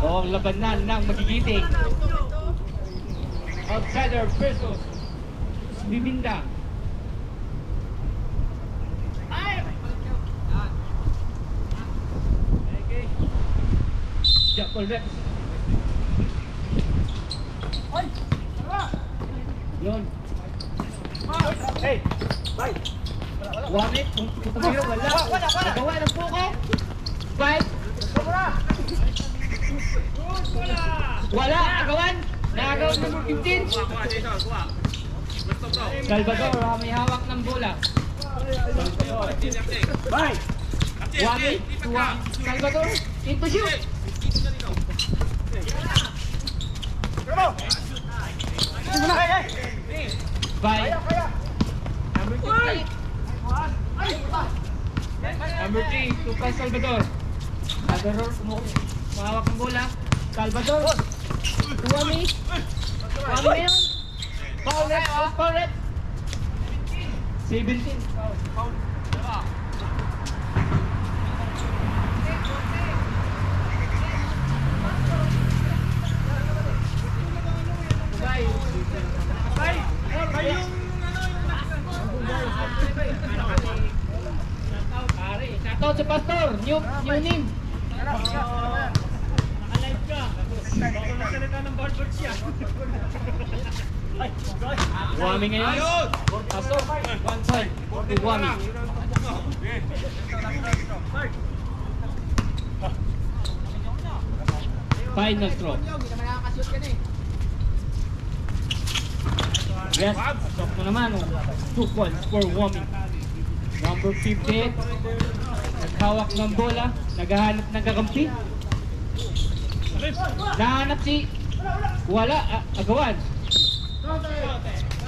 O ang labanan ng magigiting. Outsider versus Bibinda. Jackal Reps. Yun. Hey! Bye! Wamit, kung tumiro, wala. Nagawa ng puko. Fight. Wala, agawan. Nagawa number 15. Salvador, may hawak ng bola. Bye! Wamit, Salvador, into shoot. Bye. Number 3, Lucas Salvador. Salvador, mahawak ng bola. Salvador. Wami. Wami ngayon. Foul rep. Foul rep. 17. Foul. Shoutout sa Pastor, new name. Alive ka. Bako na salita ng barber siya. Wami ngayon. Pastor, one side. Wami. Final throw. Yes, pasok mo naman. 2 points for Wami. Number 58. Naghawak ng bola. Naghahanap ng kakampi. Nahanap si... Wala. Agawan.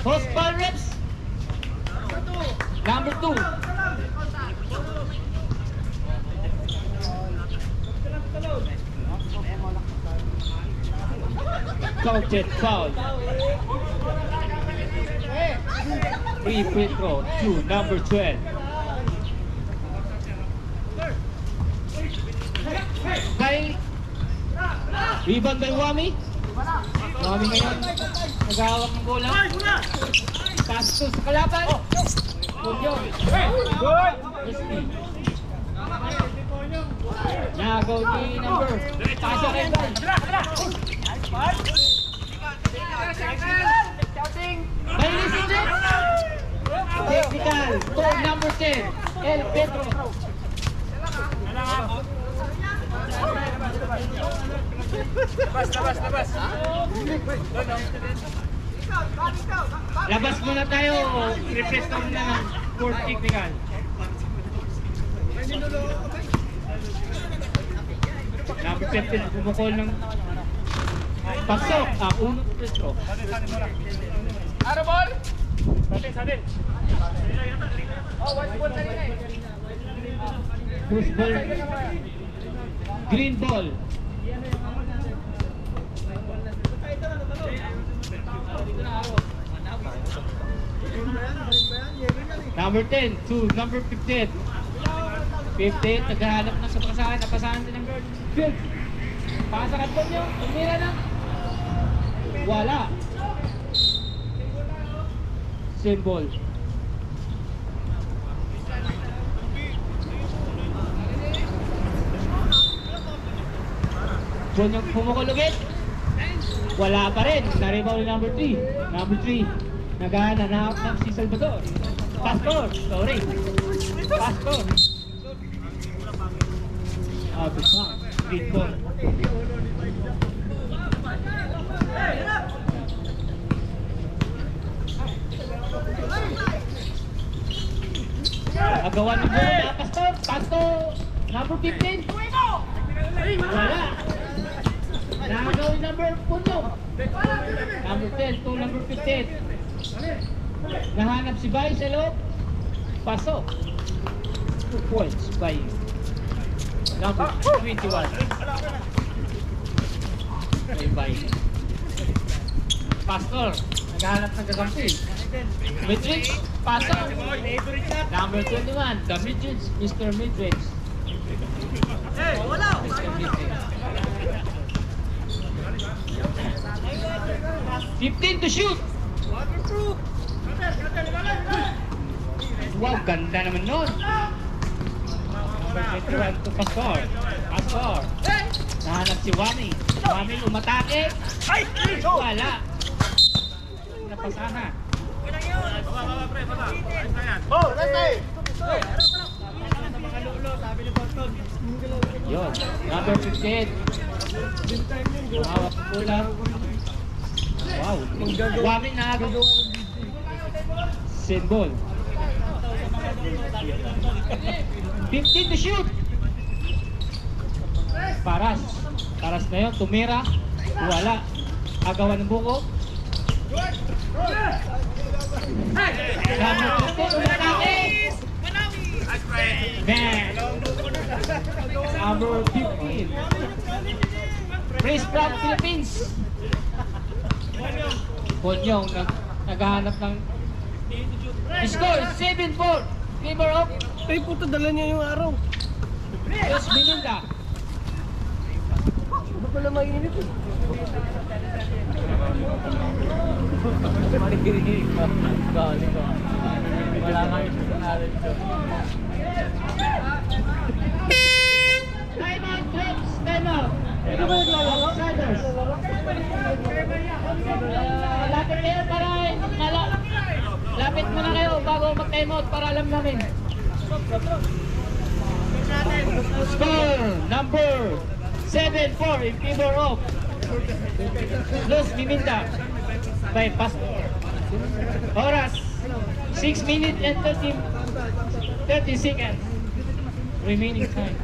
Host ball reps. Number 2. Counted foul. Free free throw to number 12. Kay rebound by Wami. Wami ngayon naghahawak ng bola. Pass to sa kalaban. Punyo. Nagaw ni number. Pasa rin ba? Baylis ulit. Technical. To number 10. El Pedro. Labas. Labas muna tayo. Refresh na muna ng court technical. Number 15 bumukol ng pasok. Unang Pedro. Ano ball? Sadin. White ball na rin eh. Push ball. Green ball. Number 10 to number 15. 15, naghahanap na sa pasahan. Napasahan din ng guard. Good. Pasa ka po nyo. Tumira na. Wala. Symbol. Diyan yung pumukul ulit. Wala pa rin. Naribaw ni number 3. Number 3. Naghahanap ng si Salvador. Pastor. Sorry. Pastor. Out of bounds. Green ball. Agawan ng bola. Pastor. Number 15. Wala. Nakagawin number 1. Number 10 to number 15. Nahanap si Bay sa loob. Pasok. 2 points by number 21. Bay. Pastor. Naghahanap ng kakampi. Midridge, pasok. Number 21, the Midridge, Mr. Midridge. Mr. Midridge. 15 to shoot. Wow, ganda naman nun. Number 21 to Pastor. Pastor. Nahanap si Wami. Wami umatake. Wala. Napasahan. Yun. Number 15. Hawak pula. Wow. Wami na agad. Symbol. 15 to shoot. Paras. Paras na yun. Tumira. Wala. Agawan ng buko. Number 15. Umatake. Man. Number 15. Praise from Philippines. Ponyong naghahanap ng score 7-4. Favor of Ay puto, dala niya yung araw. Los Minunda. Ano pala mainit eh? Wala nga yung pangalan ito. Time out, Clips! Time out! Ano ba naglalaro? Outsiders! Lapit kayo para lapit muna kayo bago mag-time out para alam namin. Score number 7-4 in favor of Los Miminda by Pastor. Oras 6 minutes and 30 seconds remaining time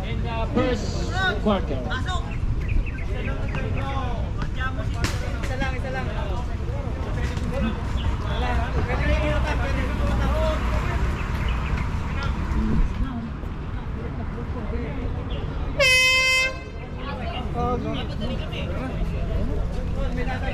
in the first quarter. Isa lang.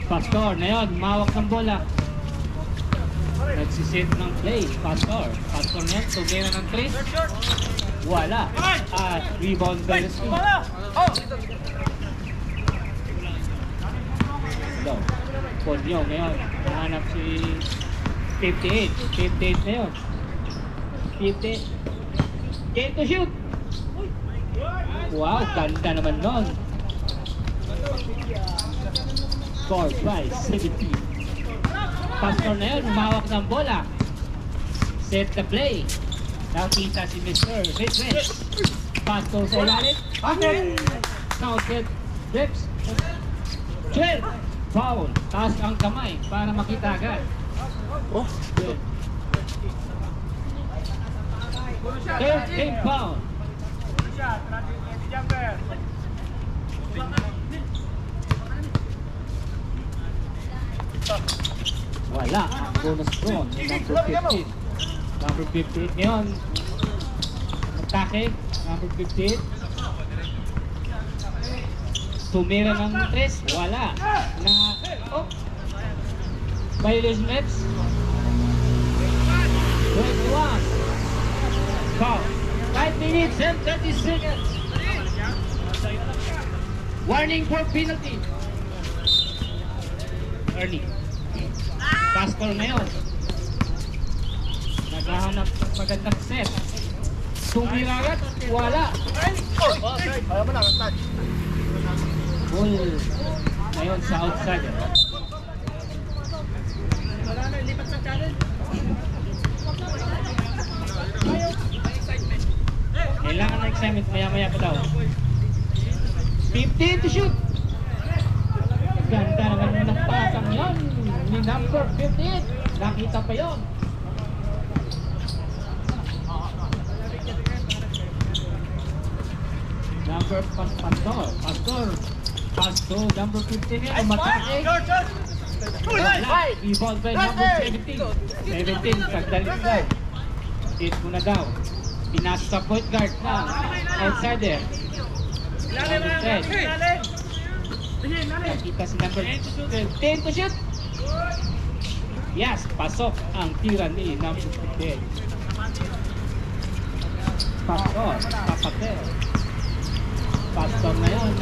Pastor na yun, mawak ng bola. Nagsisit ng play, Pastor. Pastor na yun, tumira ng 3. Wala. At rebound by the team. So, Ponyo ngayon, nahanap si 58. 58 na yun. 58. Game to shoot. Wow, ganda naman nun. Score by 17. Pastor na yun, umawak ng bola. Set the play. Nakita si Mr. Midridge. Pastor sa ilalim. Counted. Drips. 12. Foul. Taas ang kamay para makita agad. Oh, 13 foul. Wala. Bonus zone. Number 15. Number 15 ngayon. Atake. Number 15. Tumira ng 3. Wala. Na, oh. Violation reps. 21. Foul. 5 minutes and 30 seconds. Warning for penalty. Early. Pastor na yun. Naghahanap ng magandang set. Tumira agad. Wala. ayaw mo na, touch. Ball ngayon sa outside. Wala na, lipat sa challenge. Kailangan ng excitement. Maya-maya pa daw. 15 to shoot. Ganda naman ng pasang yun. Ni number 15. Nakita pa yun. number Pastor, number 15 yan, umatake. Rebound by number 17. 17, sagdaling guard. Hit mo na daw. Pinasa sa point guard na. Outsider. Number 10. Nakita si number 10 to shoot. Yes, pasok ang tira ni number 15. Pastor, papatel. Pastor na yun,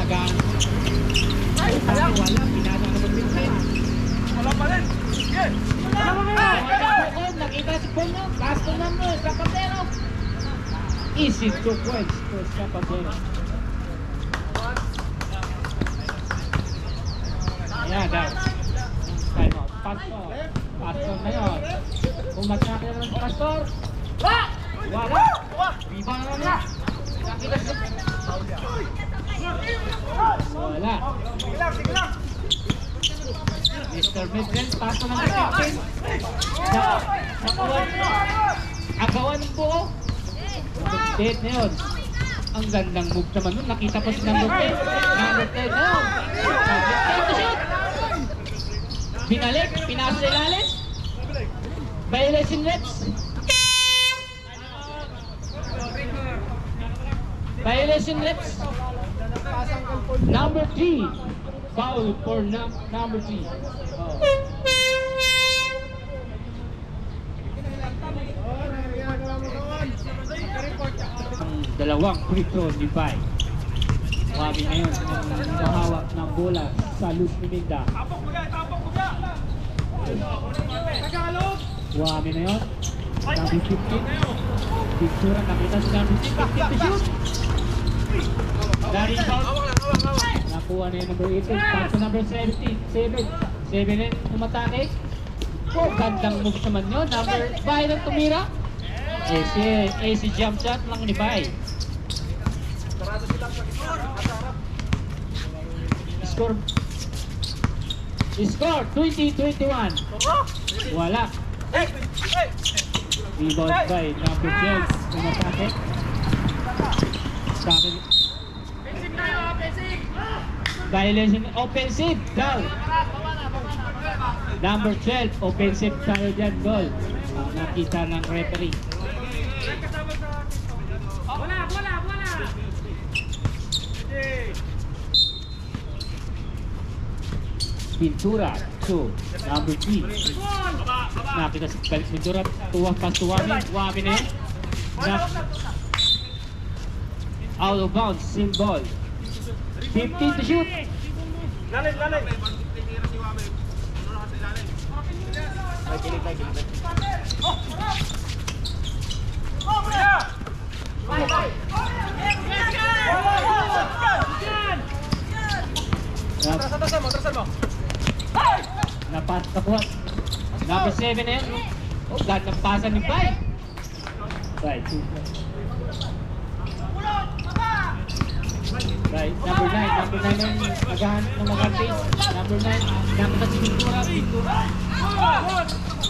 wala, pinasa number 15. Wala pa rin. Yes. Nakita si Bono, Pastor naman, Zapatero. Easy 2 points for Zapatero. Ayan, guys. Time out. Pastor na yun. Umatake naman si Pastor. Wala. Rebound naman niya. Nakita si... Wala. Sige lang. Mr. Midland, paso ng 15. Agawan ng buo. Dead na yun. Ang gandang move naman nun. Nakita pa si number 10. Number 10 na yun. Number 10 to shoot. Binalik. Pinasa sa ilalim. Violation reps. Violation reps. Number 3. Foul for number 3. Oh. Ang dalawang free throw ni Pai. Wabi ngayon ang mahawak ng bola sa Luz Miminda. Wabi na yun. Number 15. Picture nakita si number 15 to shoot. Na-rebound. Nakuha na yung number 18. Pass to number 17. 7 na umatake. Oh, gandang move naman yun. Number 5 ang tumira. AC jump shot lang ni Pai. Score 20-21. Wala. Rebound by number 12. Umatake. Sabi violation offensive foul. Number 12 offensive foul dyan, goal. Nakita ng referee. Bola. Pintura to number 3. Nakita si Pintura, tuwang pas to Wami. Wami na yun. Out of bounds, same ball. 15 to shoot. Lalim. Ay, kilig. Trasan mo. Napas kapuha. Number 7 na yun. Oh, gandang pasa ni Pai. Right, 2 points. Right, number 9 yung naghahanap ng magandang. Number 9, nakita si Pintura.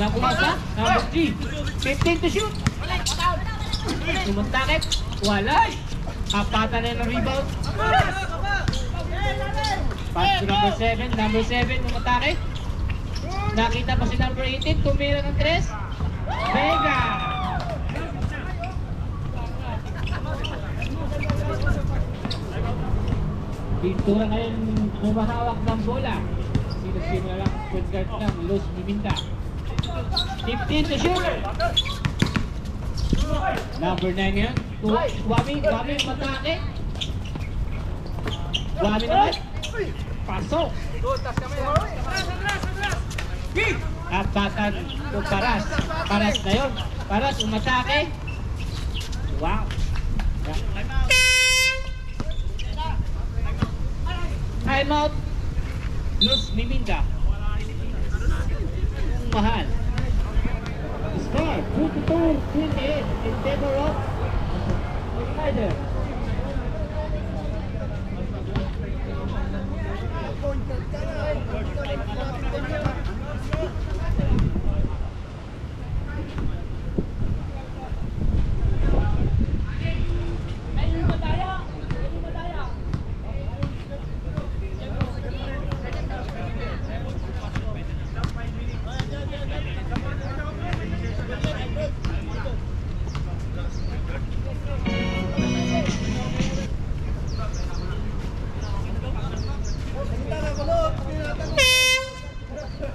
Nakuha sa number 3. 15 to shoot. Sumuntakit. Wala. Kapatan na yung rebound. Pass to number 7. Number 7 umatake. Nakita pa si number 18. Tumira ng 3. Vega. Pintura ngayon humahawak ng bola. Sino-sino na lang point guard ng Luz Miminda. 15 to shoot. Number 9 yan. Wami matake. Wami naman. Pasok. At batan o Paras. Paras na yun. Paras umatake. Wow. Time out. Luz Miminda. Mahal. Score 22-28 in favor of Snyder.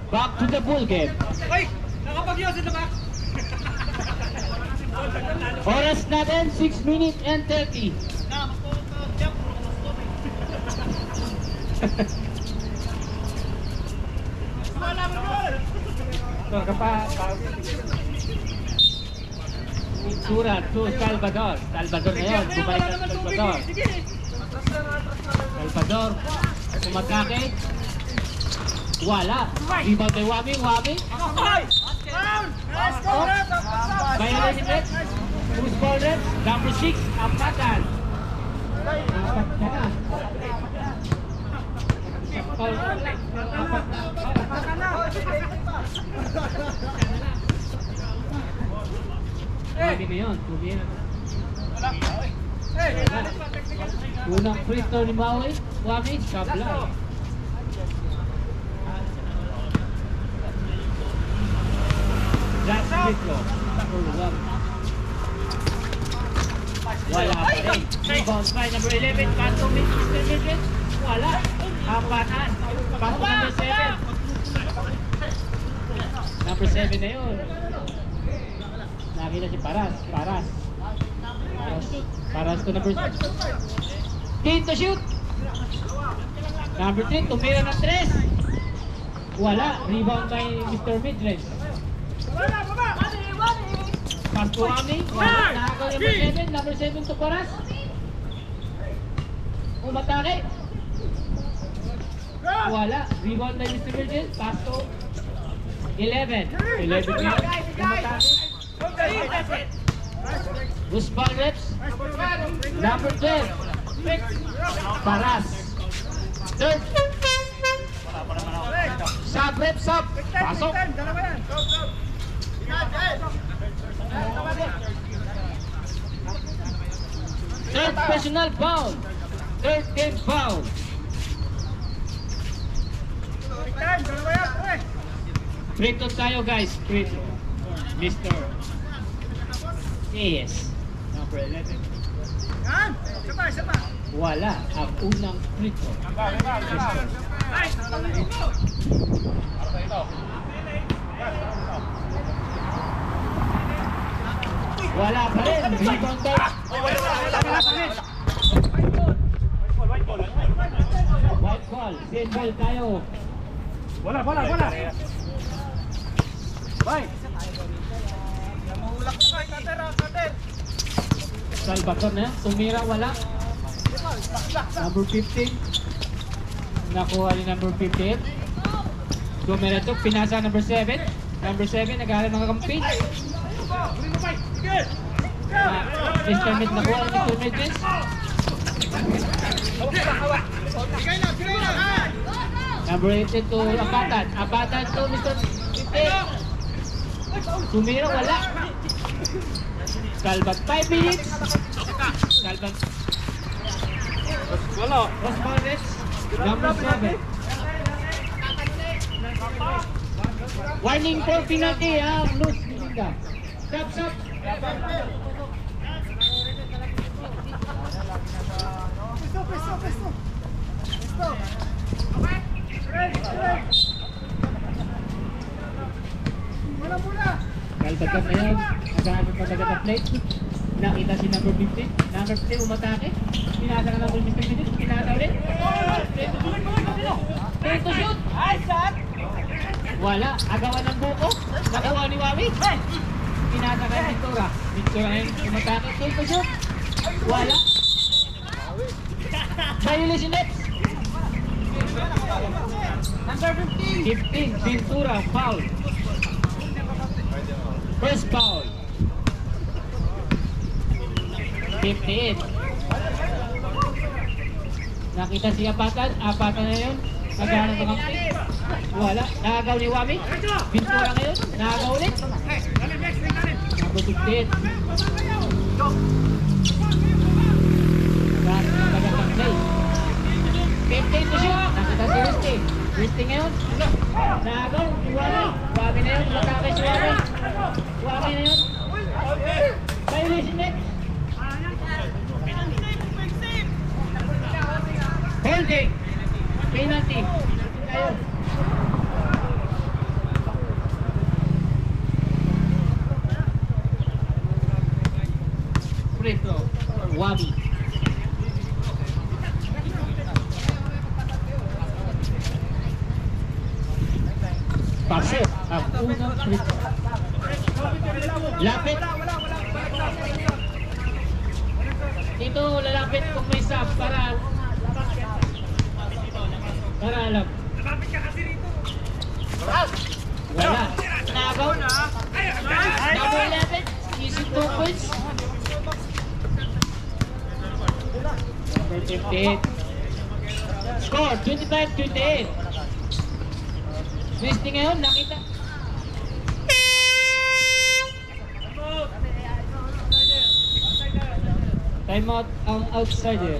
Back to the ball game. Ay! Nakapag-yos ito ba? Oras natin, 6 minutes and 30. Pintura to Salvador. Salvador na yun. Bumalik ang Salvador. Salvador. Umatake. Wala. Rebound kay Wami. Wami. Violation red. Who's ball red? Number 6. Apatan. Apat ka na. Foul ka lang. Apat na. Wami na yun. Tumira na. Unang free throw ni Maui. Wami. Sablay. Last free throw. Wala pa rin. Rebound by number 11. Kanto Mr. Midget. Wala. Hapatan. Kanto number 7. Number 7 na yun. Nakita si Paras. Paras to number 6. Team to shoot. Number 3. Tumira ng 3. Wala. Rebound by Mr. Midget. Pass to Ami. Wala. Nakakaw number 7. Number 7 to Paras. Umatake. Wala. Rebound by Mr. Virgil. Pass to 11. 11 na. Umatake. Who's ball reps? Number 12. Paras. Third. Sub rep, sub. Pasok. Third personal foul. Third game foul. Free throw tayo guys. Free throw. Mr. Yes. Number 11. Wala ang unang free throw. Wala pa rin. Rebound tayo. White ball. Red ball tayo. Bola. Bye. Salvador na yan. Tumira wala. Number 15. Nakuha ni number 15. Tumira to. Pinasa number 7. Number 7. Naghahanap ng kakampi. Mr. Mid nakuha ni Mr. Midges. Number 18 to Apatan. Apatan to Mr. 15. Tumira wala. Salvat 5 minutes. Salvat. Rosmanes. Number 7. Warning for penalty. Loose. Stop. Kalbagan na yun. Naghahanap pa agad ang plate. Nakita si number 15. Number 15 umatake. Pinasa ka number 15. Pinasa ulit. Play to shoot. Wala. Agawan ng buko. Nagawa ni Wami. Pinasa ka yung Victoria. Victoria ngayon umatake. Play to shoot. Wala. Violation net. Number 15. Ventura. Foul. First foul. 58. Nakita si Apatan. Apatan na yun. Naghahanap ng kampi. Wala. Nakagaw ni Wami. Ventura ngayon. Nakagaw ulit. Number 58. Naghahanap ng magandang play. 15 to shoot. Nakita si Risty. Risty ngayon. Nakagaw. Si Wami. Wami na yun. Matake si Wami. Wami na yun. Violation net. Holding. Penalty. Yes, ang unang free throw. Lapit. Dito lalapit kung may sub para alam. Wala. Nagaw. Number 11. Easy 2 points. Number 58. Score 25-28. Misty ngayon, nakita. Time out ang outsider.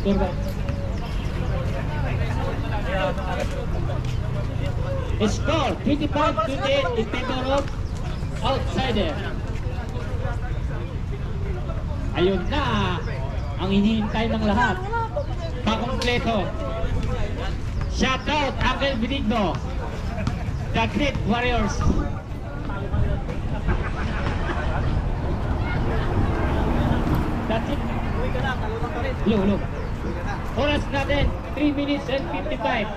Score ba? Score 25-28 in favor of outsider. Ayun na ang hinihintay ng lahat. Pakompleto. Shout out Uncle Benigno, the Great Warriors. That's it. Hello. Oras natin 3 minutes and 55.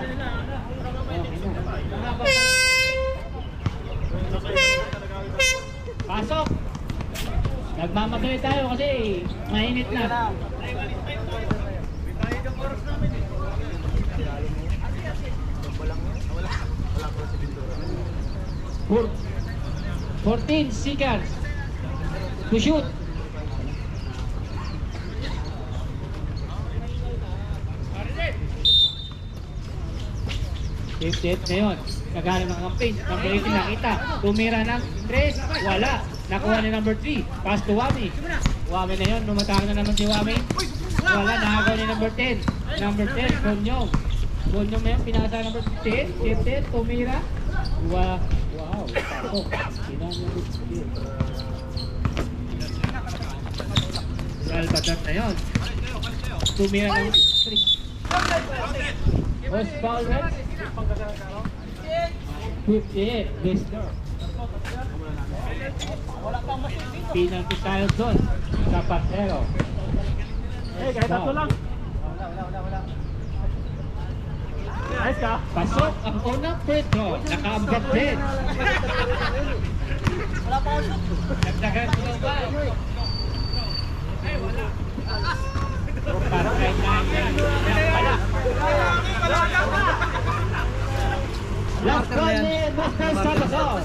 Pasok. Nagmamadali tayo kasi mainit na. 14 seconds to shoot. Fifty-eight ngayon. Naghanap ng campaign. Number 18 nakita. Tumira ng 3. Wala. Nakuha ni number 3. Pass to Wami. Wami na yun. Lumatang na naman si Wami. Wala. Nakagaw ni number 10. Number 10. Bonyong. Bonyong na yun. Pinasa number 15. 15. Tumira. Wow. Pasok. Salvador na yun. Tumira ng 3. Was foul red? 58, Lister. Penalty tayo doon sa Pasero. Kahit tatlo lang. Ayos ka. Pasok ang unang free throw. Naka-ambag din. Nagdagan ko na ba? Parang kahit na last call ni Master Salazar.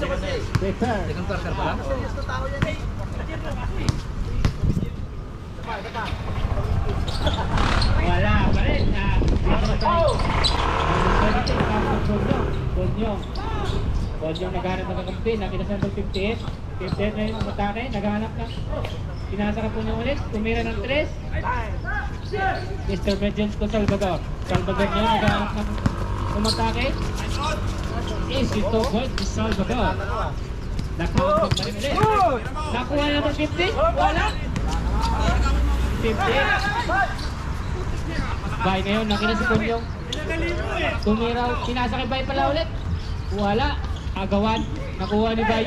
Prepare. Wala pa rin. Bonyong naghanap ng kakampi. Nakita sa number 58. 58 na yung umatake. Naghanap na. Pinasarap po niya ulit. Tumira ng 3. Mr. Medjens ko Salvador. Salvador niya naghanap ng umatake. Easy to point to Salvador. Nakahambag na rin ulit. Nakuha na number 50. Wala. 50. Bay ngayon, nakita si Bonyong. Tumiraw. Sinasakay Bay pala ulit. Wala. Agawan. Nakuha ni Bay.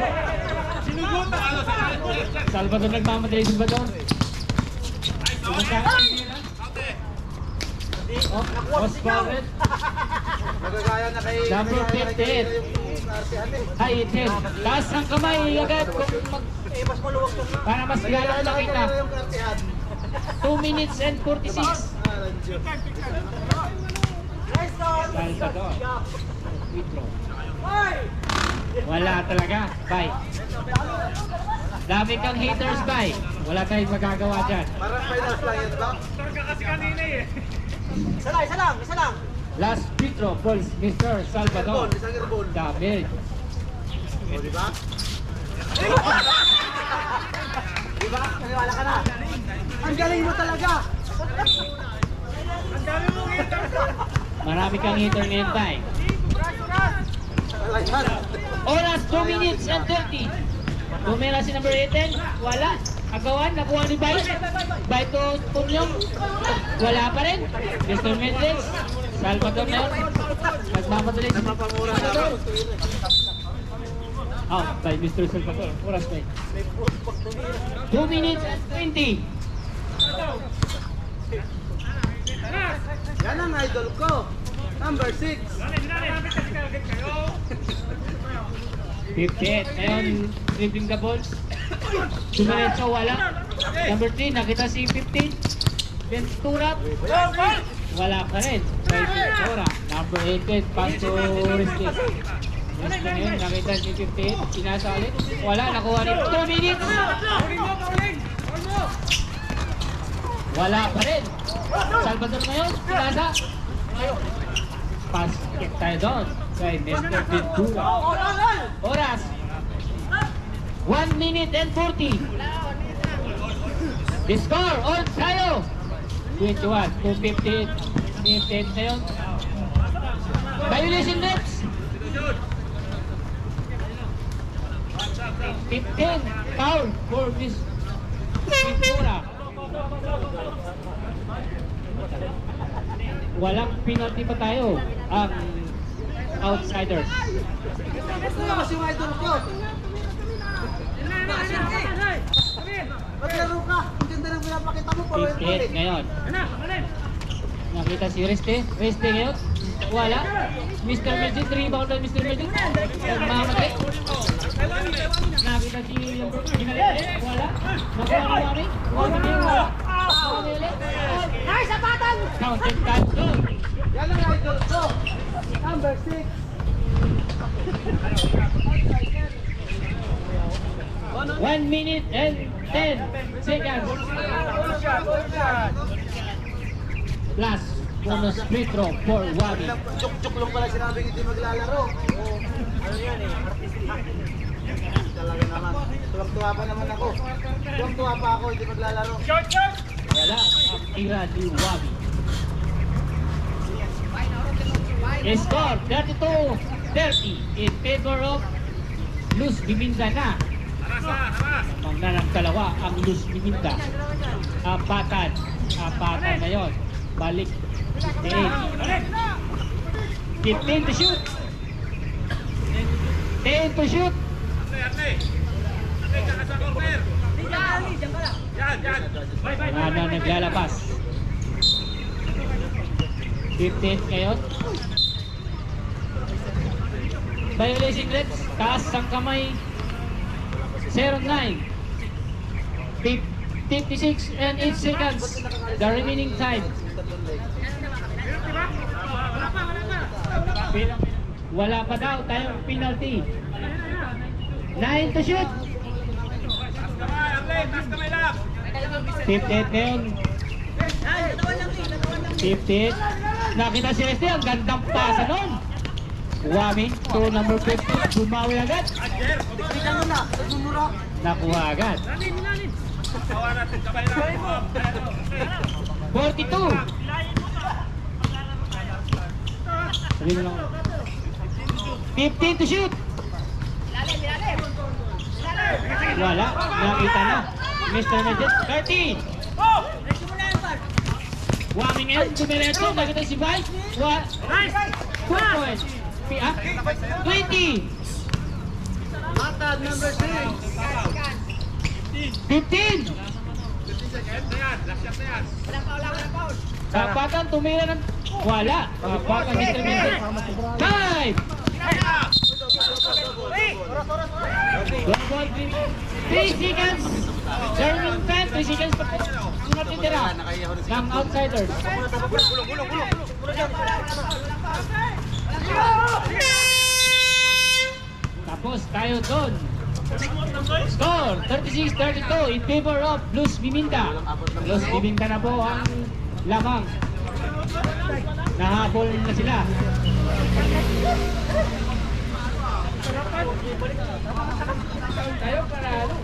Salvador nagmamadali si Salvador. Osvaldo. Number 15. Ay, 10. Taas ang kamay agad para mas galang makita. 2 minutes and 46. Salvador. Withdraw. Wala talaga. Bye. Dami kang haters, bye. Wala tayong magagawa dyan. Parang finals lang yan ba? Kasi kanina eh. Isa lang. Last free throw for Mr. Salvador. Isang airball. Damage. O, diba? Diba? Naniwala ka na. Ang galing mo talaga. Ang dami mong hitter. Marami kang hater ngayon, bye. Oras 2 minutes and 30. Tumira si number 18. Wala. Agawan. Nakuha ni Bay. Bay to Tumyong. Wala pa rin. Mr. Mendez. Salvador na yun. Nagmamadali si Salvador. Out by Mr. Salvador. Oras by 2 minutes and 20. Yan ang idol ko. Number 6. 58. Ngayon, dribbling the balls. Dumiretso, wala. Number 3, nakita si 15. Then, turap. Wala pa rin. By Tora. Number 18, pass to Ristis. Ristis ngayon, nakita si 15. Pinasa ulit. Wala, nakuha rin. 2 minutes. Wala pa rin. Salvador ngayon, pinasa. Pass, kick tayo doon. Kay Mr. Ventura. Oras. 1 minute and 40. The score, on tayo. 21, 2:58. 15 ngayon. Violation reps. 15, foul for this Ventura. Walang penalty pa tayo ang outsiders. Ito na kasi yung idol ko. Maglaro ka. Ang ganda ng pinapakita mo. 58 ngayon. Nakita si Reste. Reste ngayon. Wala. Mr. Medjit. Rebound na Mr. Medjit. Nagmamatay. Nakita si Ginalit. Wala. Nakuha ni Wami. Wami ngayon. Wala. Wami ulit. Nice, sapatan! Counted touch doon. Yan ang idol ko. Number 6. 1 minute and 10 seconds. Plus bonus free throw for Wami. Chok-chok lang pala sinabing hindi maglalaro. Ano yan eh? Talaga naman. Tuwang-tuwa pa naman ako. Tuwang-tuwa pa ako, hindi maglalaro. Wala ang tira ni Wami. Score 32-30 in favor of Luz Biminda na. Magnanang dalawa ang Luz Biminda. Apatan ngayon. Balik. 15 to shoot. 10 to shoot. Wala na naglalabas. 15 ngayon. Violation reps. Taas ang kamay. 09. 56 and 8 seconds. The remaining time. Wala pa daw tayong penalty. 9 to shoot. 58 ngayon. 58. Nakita si Reste, ang gandang pasa nun. Wami to number 50. Bumawi agad. Tignan mo na. Nagmumura. Nakuha agad. 42. Sabi mo lang. 15 to shoot. Wala. Nakita na. Mr. Medjit. 30. Wami ngayon. Dumiretso. Nakita si Vice. 4 points. 20. Matad, number 6. 15. Kapatan tumira ng wala. Kapatan Mr. Medjit. 5. Global 3 seconds. German fan 3 seconds. Ang natitira ng outsiders. Tapos tayo doon. Score 36-32 in favor of Luz Biminda. Luz Biminda na po ang lamang. Nahabol na sila. Tayo para ano?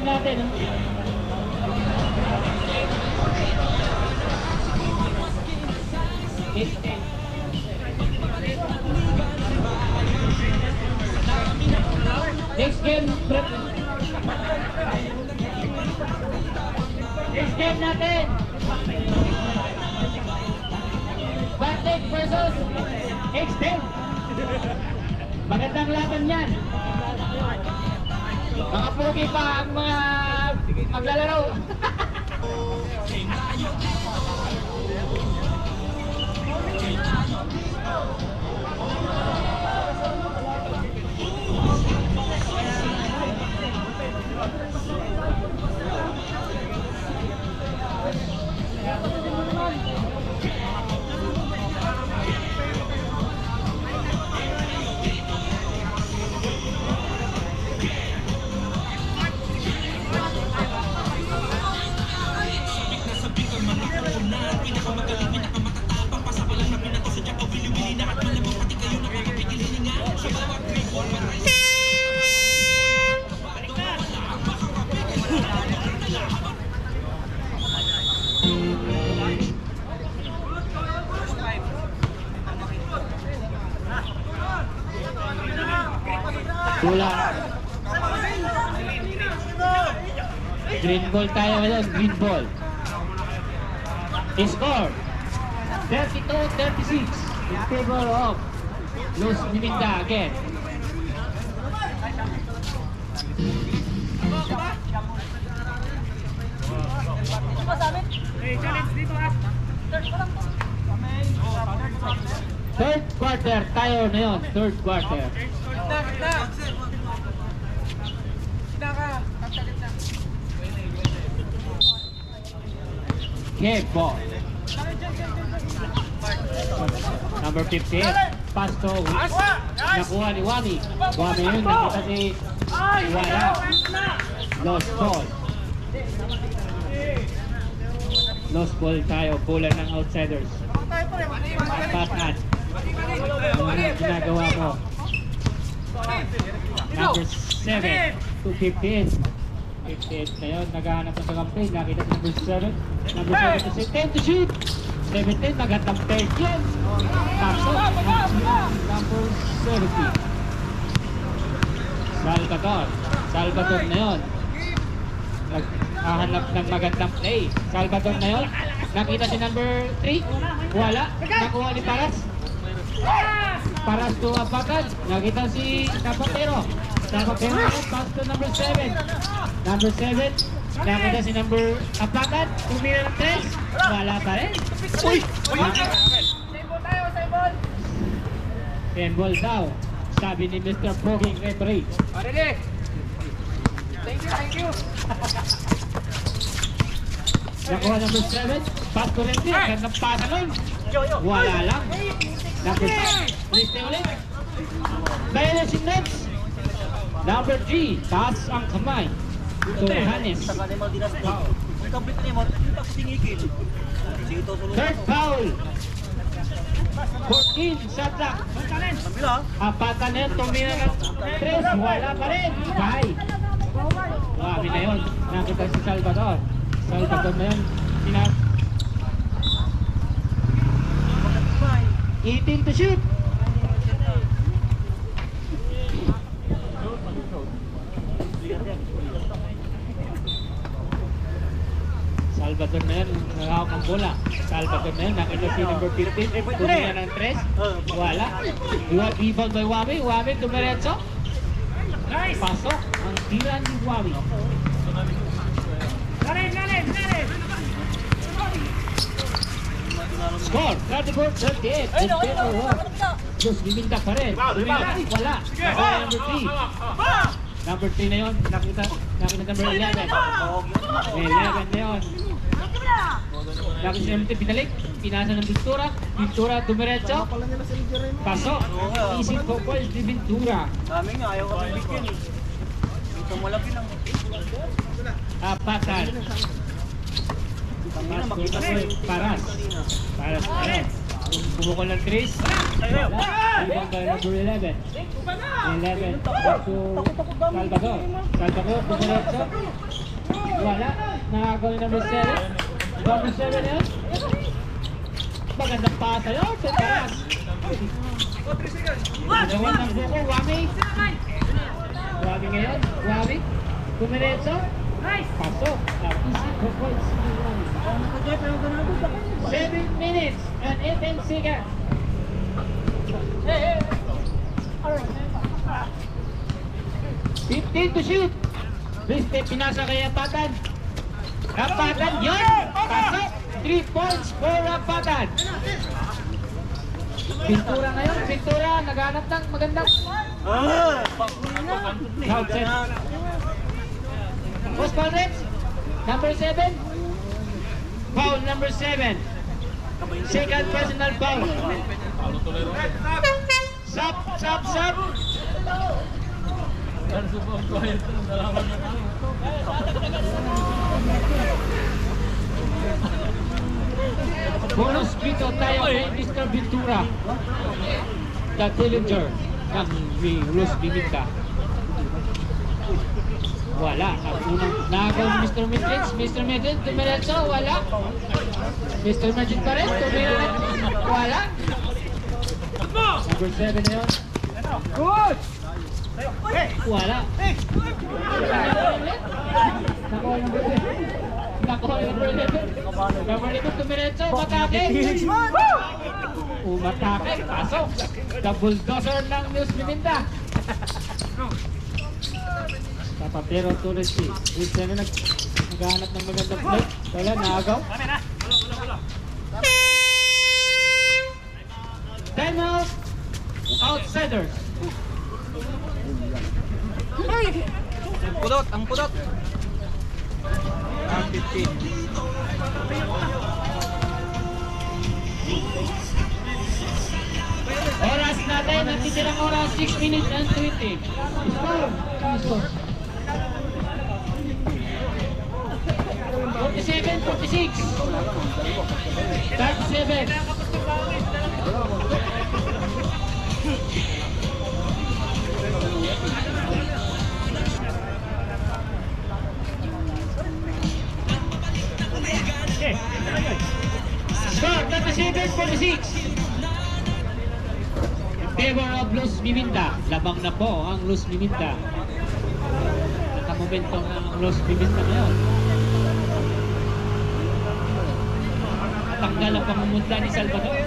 game natin. Next game, next game natin. Batik versus Extend. Magandang laban yan. Makapugi pa ang mga maglalaro. Bola. Green ball tayo ngayon, green ball. Score 32-36 in favor of Los Miminda again. Hey, challenge dito ah. Third quarter tayo na yun, third quarter. Okay, ball. Number 15, pass to nakuha ni Wami. Wami yun, nakita si Iwala. Lost ball. Lost ball tayo, kulang ng outsiders. Pasan. Ano ginagawa mo? Number 7 to 15. 15 na yun, naghahanap ng kakampi. Nakita si number 7. Number 7 to 10 to shoot. 17, magandang third yun. Pasok. Number 70. Salvador. Salvador na yun. Naghahanap ng magandang play. Salvador na yun. Nakita si number 3. Wala. Nakuha ni Paras. Paras to Apakan. Nakita si Zapatero. Zapatero na yun. Pass to number 7. Number 7. Nakita si number Apakan. Tumira ng 3. Wala pa rin. Uy! Ball daw. Sabi ni Mr. Poging referee. Thank you. Nakuha number 7. Pass to rin din. Gandang pasa nun. Wala lang. Number 6. Liste ulit. Violation next. Number 3. Taas ang kamay. To Hannes. Third foul. 14 shot clock. Apatan na yun. Tumira ng 3. Wala pa rin. Bye. Wabi na yun. Nakita si Salvador. Salvador na yun. 18 to shoot. Salvador na yun, nakahawak ang bola. Salvador na yun, nakita si number 15. Tumira ng 3. Wala. Rebound by Wami. Wami dumiretso. Pasok ang tira ni Wami. Score 34-38. Diyos, biminda pa rin. Wala. Nakuha number 3. Number 3 na yun. Nakita number 11. May 11 na yun. Nakita si number 3 binalik. Pinasa ng Ventura. Ventura dumiretso. Pasok. Easy focus ni Ventura. Dami nga, ayaw ka bigyan eh. Ito malaki lang. Apatan. Paras. Paras na yun. Pumukol ng Chris. Wala. Ibang by number 11. 11 back to Salvador. Salvador, Bumoretso. Wala. Nakagawa ng number 7. Number 7 yun. Magandang pasa yun. Sa taas. Nagawa ng buko. Wami. Wami ngayon. Wami. Bumoretso. Pasok. Easy 4 points. 7 minutes and 18 seconds. 15 to shoot. Biste, pinasa kay Apatan. Apatan, yun! Pasok! 3 points for Apatan. Pintura ngayon, pintura. Naghanap ng magandang crowd set. Post foul reps. Number 7. Foul number 7. Second personal foul. Sub. Bonus pito tayo kay Mr. Ventura. The Dillinger ng Luz Biminda. Wala. Ang unang nagaw ni Mr. Midrich. Mr. Midrich, tumiretso. Wala. Mr. Midrich pa rin. Tumiretso. Wala. Number 7 na yun. Good! Wala. Nakuha number 11. Nakuha number 11. Number 11, tumiretso. Matake. Umatake. Pasok. The bulldozer ng Luz Biminda. Pero tuloy si Wilson na naghahanap ng magandang play. Wala, naagaw. Time out. Outsiders. Ang pudot. 15. Oras natin, natitirang oras, 6 minutes and 20. Score. 47, 46. 37. Score, 37, 46. In favor of Luz Biminda. Labang na po ang Luz Biminda. Nakamomentong ang Luz Biminda ngayon. Tanggal ang pamumutla ni Salvador.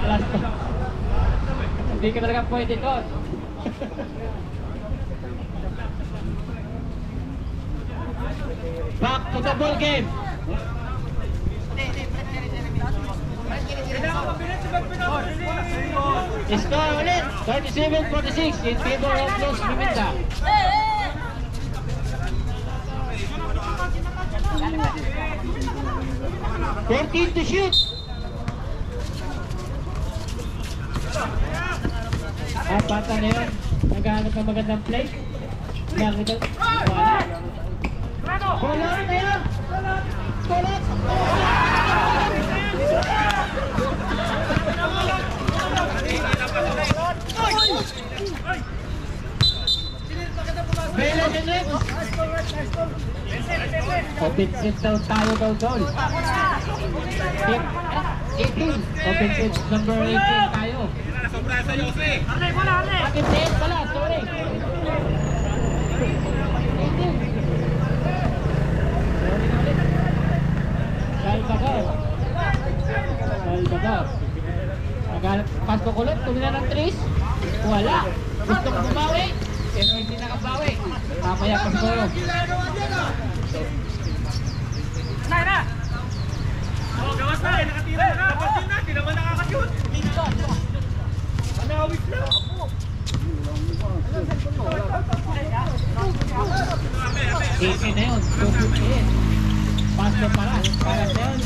Alas pa. Hindi ka talaga pwede doon. Back to the ball game. Score ulit, 37-46 in favor of Luz Biminda. $14 to shoot. Apatan na yun. Naghahanap ng magandang play. Nakita. Wala. Kolot na yun. Kolot. Bela din rin. Offensive daw tayo goal. 18. Offensive number 18 tayo. Bakit 10 pala? Sorry. 18. Salvador. Pasko kulot, tumina ng 3. Wala. Gusto ko bumawi. Pero hindi nakabawi. Mamaya pa ko yun. Na! Oh, gawas na! Nakatira na! Nakatira na! Hindi naman nakakashoot! Manawit lang! Easy na yun. 2-15. Pasko para. Para na yun.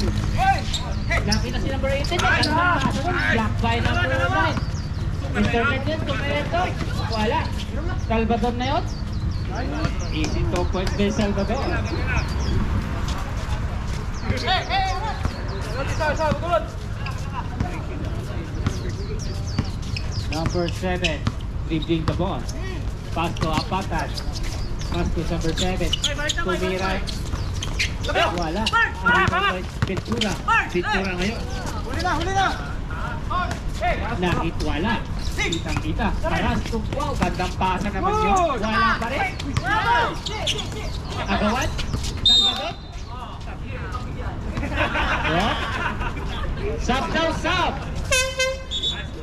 Laki na si number 18. Black by number 9. Internet yun. Tumireto. Wala. Salvador na yun. Easy 2 points by Salvador. Number 7, dribbling the ball. Pass to Apatan. Pass to number 7. Tumira. Wala. Pintura. Pintura ngayon. Huli na! Nakit wala. Kitang-kita. Paras to wow. Gandang pasa naman yun. Wala pa rin. Agawan. Salvador. What? Sub daw, sub.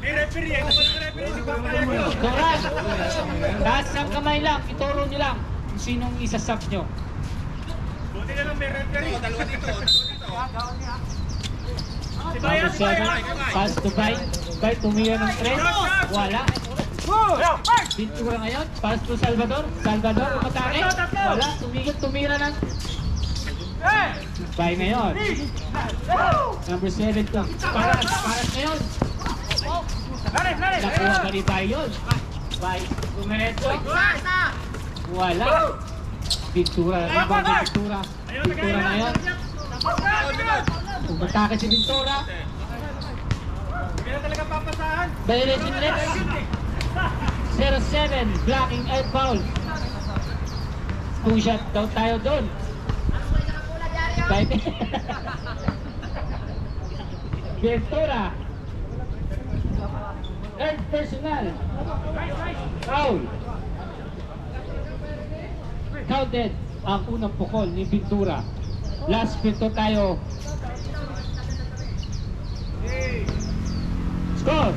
May referee, ako walang referee, di ba kaya ko? Doran. Taas ang kamay lang. Ituro nyo lang kung sinong isasub nyo. Buti na lang may referee. Dalawa dito. Si Baya, Number si Baya. 7. Pass to Bay. Bay tumira ng 3. Wala. Pintura ngayon. Pass to Salvador. Salvador umatake. Wala. Tumira ng Bay ngayon. Number 7 to. Paras ngayon. Nakuha ba ni Bay yun? Bay. Tumiretso. Wala. Pintura. Pintura. Pintura ngayon. Umatake si Pintura. Hindi na talaga papasahan. Violation next. 0-7. Blocking out foul. 2 shot daw tayo doon. Ventura. Third personal. Foul. Counted ang unang pukol ni Ventura. Last pinto tayo. Score.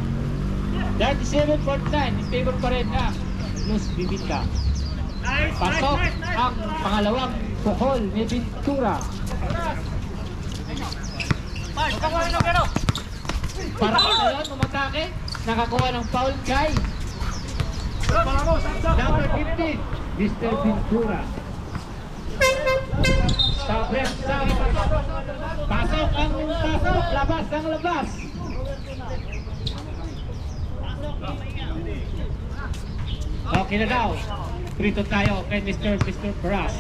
37-49. In favor pa rin ang Luz Bibinda. Nice, Pasok nice, nice. ang pangalawang pukol ni Ventura. Para ngayon, umatake. Nakakuha ng foul kay number 15, Mr. Ventura. Stop ref, stop. Pasok ang pasok. Labas ang labas. Okay na daw. Prito tayo kay Mr. Paras.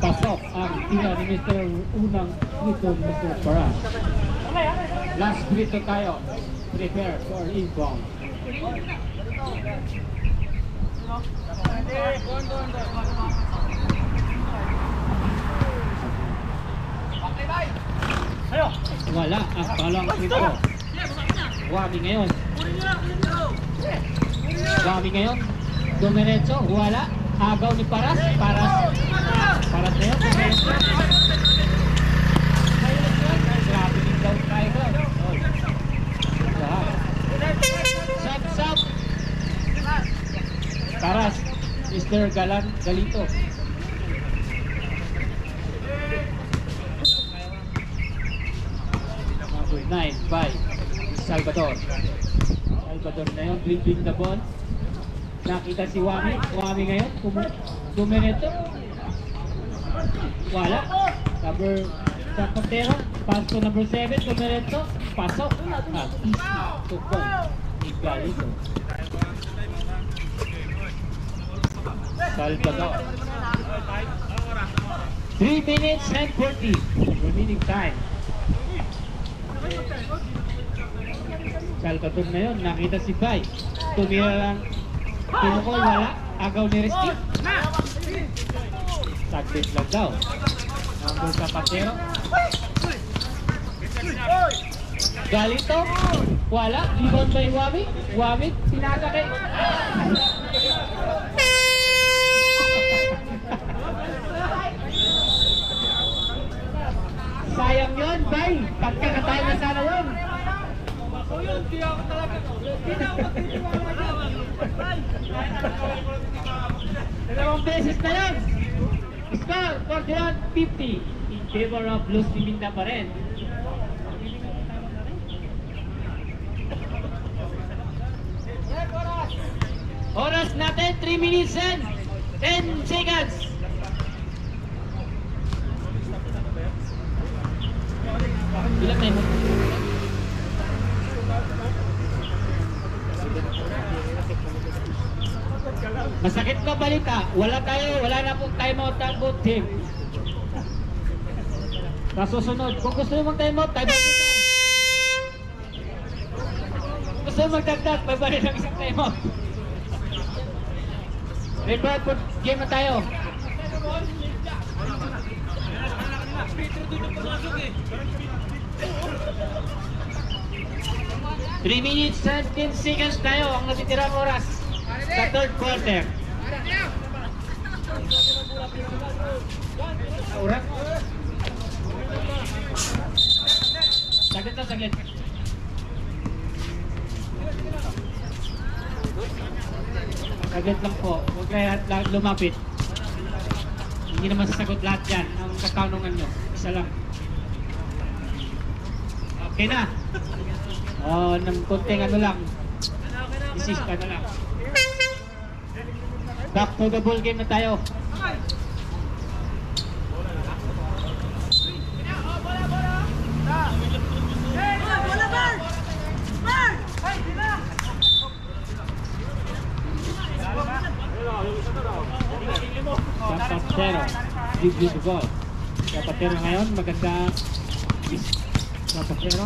Pasok ang tira ni Mr. Unang Prito, Mr. Paras. Last prito tayo. Prepare for inbound. Wala ang pangalawang prito. Wami ngayon. Wami ngayon. Domiretso. Wala. Agaw ni Paras. Paras na yun. Domiretso. Grabe din daw tayo doon. Sub. Paras. Mr. Galito. Number 9 by Salvador. Salvador na yun, dribbling the ball. Nakita si Wami. Wami ngayon, Dumeneto. Wala. Number sa Pantero. Pass to number 7, Dumeneto. Pasok. Easy. 2 points. Igalito. Salvador. 3 minutes and 40 remaining time. Salvador na yun, nakita si Bay. Tumira lang. Pinukol, wala. Agaw ni Risky. Saglit lang daw. Number sa Patero. Galito. Wala. Rebound by Wami. Wami, pinatake. Sayang yun, Bay. Pagkakatayo na sana yun. Dalawang beses na yun. Score, 41-50. In favor of Luz Bibinda pa rin. Oras natin, 3 minutes and 10 seconds. Ilan na yun? Masakit na balita. Wala na pong timeout ng both team. Kasusunod, kung gusto nyo mag-timeout, timeout po tayo. Gusto nyo magdagdag, may balik ng isang timeout. Red po, game na tayo. Three minutes and 10 seconds tayo ang natitirang oras sa third quarter. Oras? Saglit lang, saglit. Saglit lang po. Huwag kayo lumapit. Hindi naman sasagot lahat yan ang katanungan nyo. Isa lang. Okay na. Ng konting ano lang. Isista na lang. Back to the ball game na tayo. Zapatero, give you the ball. Zapatero ngayon, maganda. Zapatero.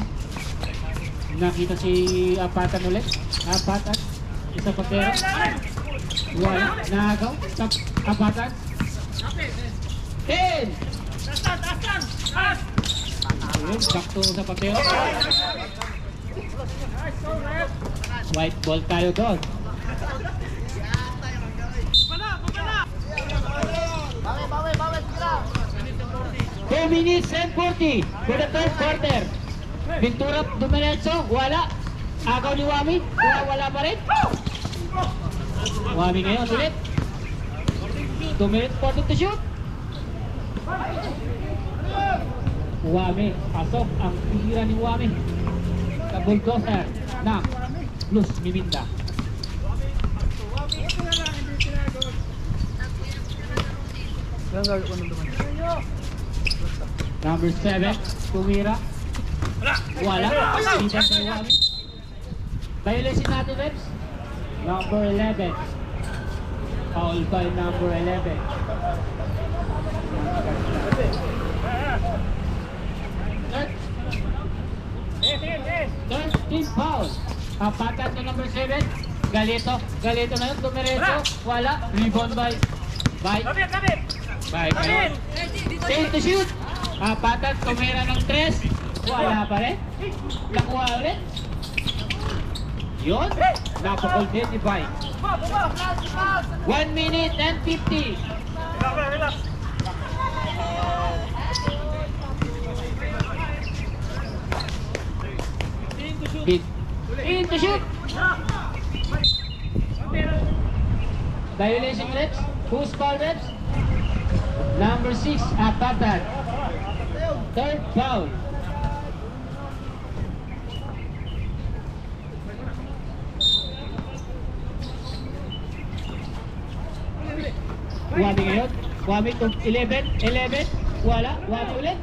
Nakita si Apatan ulit. Apatan. Isa Zapatero. Wala. Nagaw. Apatan. 10. Ayun, back to Zapatero. White ball tayo doon. 2 minutes and 40 for the third quarter. Pintura Dumenetso, wala. Agaw ni Wami, wala pa rin. Wami ngayon ulit. 2 minutes 40 to shoot. Wami, pasok ang tira ni Wami. Sa bulldozer na Luz Miminda. Number 7, tumira. Wala. Sidan kay Wami. Violation natin, Reps. Number 11. Foul by number 11. 13 foul. Apatan to number 7. Galito na yun. Dumiretso. Wala. Rebound by Kayon. Save to shoot. Apatan, tumira ng 3. Wala pa rin. Nakuha ulit. Yun. Napakul din ni Bay. 1 minute and 50. Relax. In to shoot. Violation reps. Who's called reps? Number 6, Apatan. Third foul. Wami ngayon. Wami to 11. Wala. Wami ulit.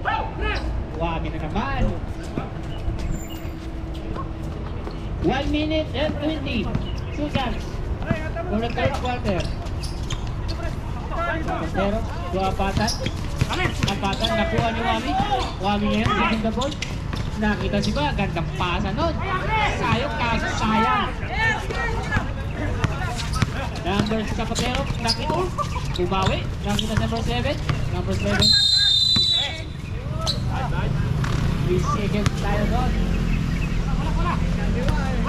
Wami na naman. 1 minute and 20 seconds for the third quarter. Pero, Apatan. Apatan, nakuha ni Wami. Wami ngayon, taking the ball. Nakita si Ba, gandang pasa nun. Sayang, kaso sayang. Number sa Patero, nakita. Tumawi, nakita sa number 7. Number 7. 3 seconds tayo doon.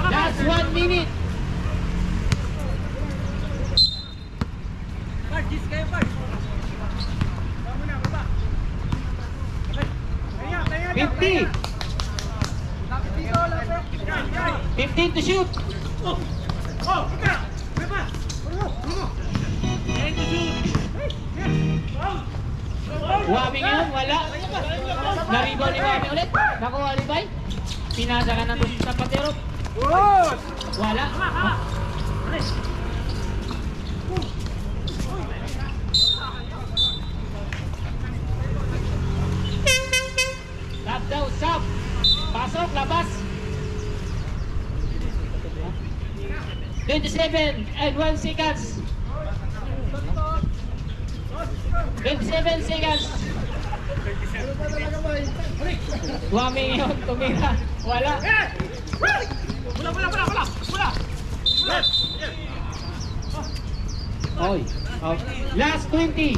That's 1 minute. Gis kayo, Bart. 50. 15 to shoot. Wami ngayon, wala. Naribaw ni Wami ulit. Nakuha ni Bay. Pinasa ka na doon sa Patero. Wala. Sab daw, sab. Pasok, labas. 27 and 1 seconds 27 seconds. Waming yun, tumira. Wala. Wala. Oy. Oh. Last 20.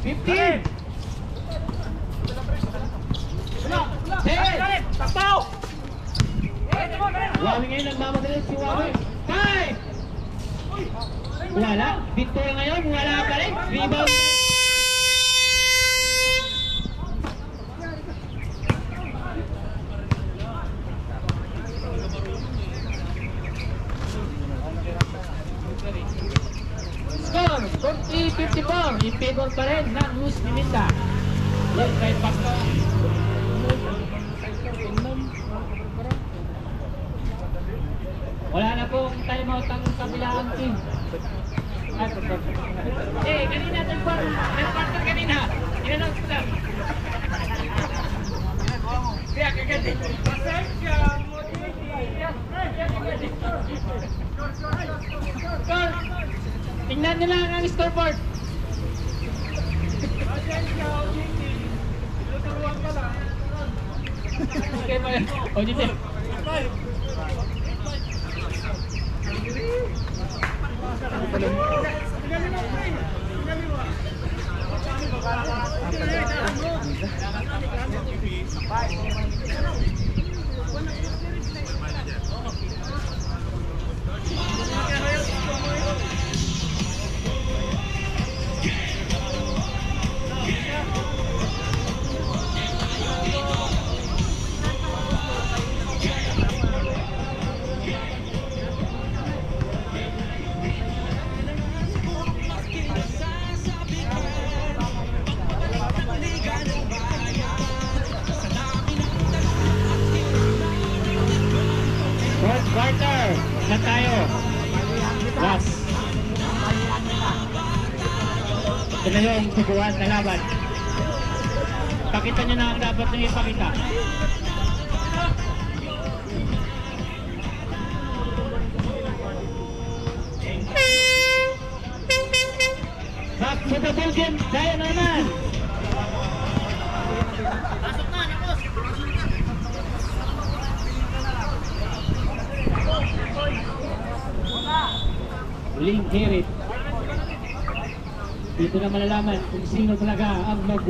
Fifteen. Ten. Takpaw! Wami ngayon, nagmamadali si Wami. 5. Wala. Victor ngayon, wala pa rin. Rebound. Score, 40-54. In favor pa rin ng Luz Miminda. Yes, right pass to. Wala na pong timeout ang kabilang team. Kanina nag-partner kanina. Inanong ko lang. Kaya kagandi. Pasensya mo Score. Tingnan nila ang scoreboard. Okay ba yan? O, dito. Fourth quarter na tayo. Last. Ito na yung subuan na laban. Pakita nyo na ang dapat nyo ipakita. Back to the ball game. Tayo na naman. Huling hirit. Dito na malalaman kung sino talaga ang mag